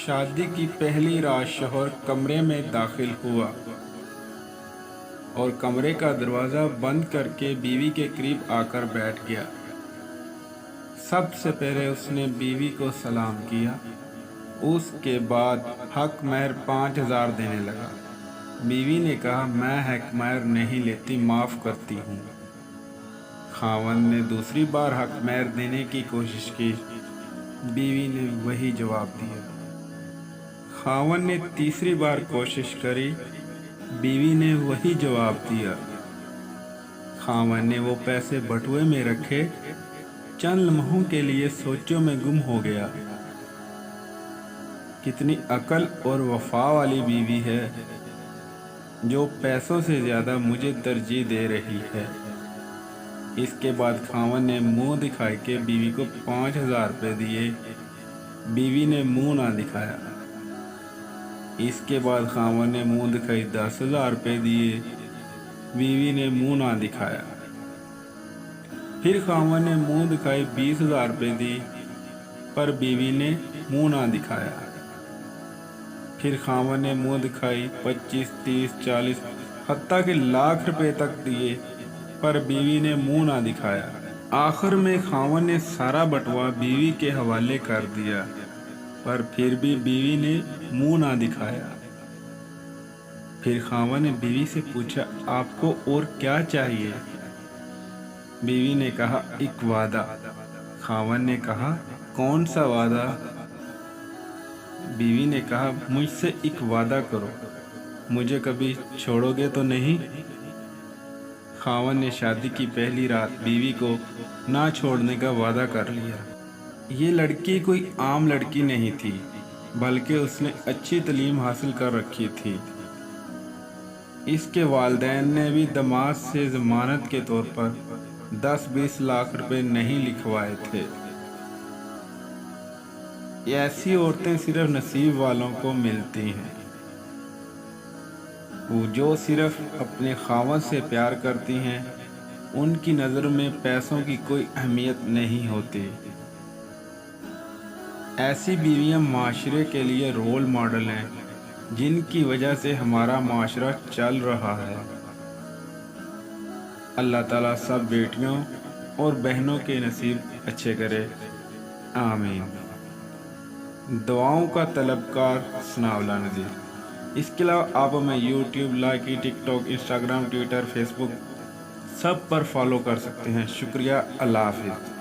شادی کی پہلی رات شوہر کمرے میں داخل ہوا اور کمرے کا دروازہ بند کر کے بیوی کے قریب آ کر بیٹھ گیا۔ سب سے پہلے اس نے بیوی کو سلام کیا، اس کے بعد حق مہر 5000 دینے لگا۔ بیوی نے کہا، میں حق مہر نہیں لیتی، معاف کرتی ہوں۔ خاوند نے دوسری بار حق مہر دینے کی کوشش کی، بیوی نے وہی جواب دیا۔ خاوند نے تیسری بار کوشش کری، بیوی نے وہی جواب دیا۔ خاوند نے وہ پیسے بٹوے میں رکھے، چند لمحوں کے لیے سوچوں میں گم ہو گیا۔ کتنی عقل اور وفا والی بیوی ہے جو پیسوں سے زیادہ مجھے ترجیح دے رہی ہے۔ اس کے بعد خاوند نے منہ دکھائی کے بیوی کو 5000 روپے دیے، بیوی نے منہ نہ دکھایا۔ اس کے بعد خاوند نے منہ دکھائی 10000 روپے دیے، بیوی نے منہ نہ دکھایا۔ پھر خاوند نے منہ دکھائی 20000 روپے دی، پر بیوی نے منہ نہ دکھایا۔ پھر خاوند نے منہ دکھائی 25، 30، 40، حتیٰ کہ لاکھ روپے تک دیے، پر بیوی نے منہ نہ دکھایا۔ آخر میں خاوند نے سارا بٹوا بیوی کے حوالے کر دیا، پر پھر بھی بیوی نے منہ نہ دکھایا۔ پھر خاوند نے بیوی سے پوچھا، آپ کو اور کیا چاہیے؟ بیوی نے کہا، ایک وعدہ۔ خاوند نے کہا، کون سا وعدہ؟ بیوی نے کہا، مجھ سے ایک وعدہ کرو، مجھے کبھی چھوڑو گے تو نہیں؟ خاوند نے شادی کی پہلی رات بیوی کو نہ چھوڑنے کا وعدہ کر لیا۔ یہ لڑکی کوئی عام لڑکی نہیں تھی، بلکہ اس نے اچھی تعلیم حاصل کر رکھی تھی۔ اس کے والدین نے بھی داماد سے ضمانت کے طور پر 10-20 لاکھ روپے نہیں لکھوائے تھے۔ ایسی عورتیں صرف نصیب والوں کو ملتی ہیں، وہ جو صرف اپنے خاوند سے پیار کرتی ہیں، ان کی نظر میں پیسوں کی کوئی اہمیت نہیں ہوتی۔ ایسی بیویاں معاشرے کے لیے رول ماڈل ہیں، جن کی وجہ سے ہمارا معاشرہ چل رہا ہے۔ اللہ تعالیٰ سب بیٹیوں اور بہنوں کے نصیب اچھے کرے، آمین۔ دعاؤں کا طلبکار ثناءاللہ نذیر۔ اس کے علاوہ آپ ہمیں یوٹیوب، لائکی، ٹک ٹاک، انسٹاگرام، ٹویٹر، فیس بک سب پر فالو کر سکتے ہیں۔ شکریہ، اللہ حافظ۔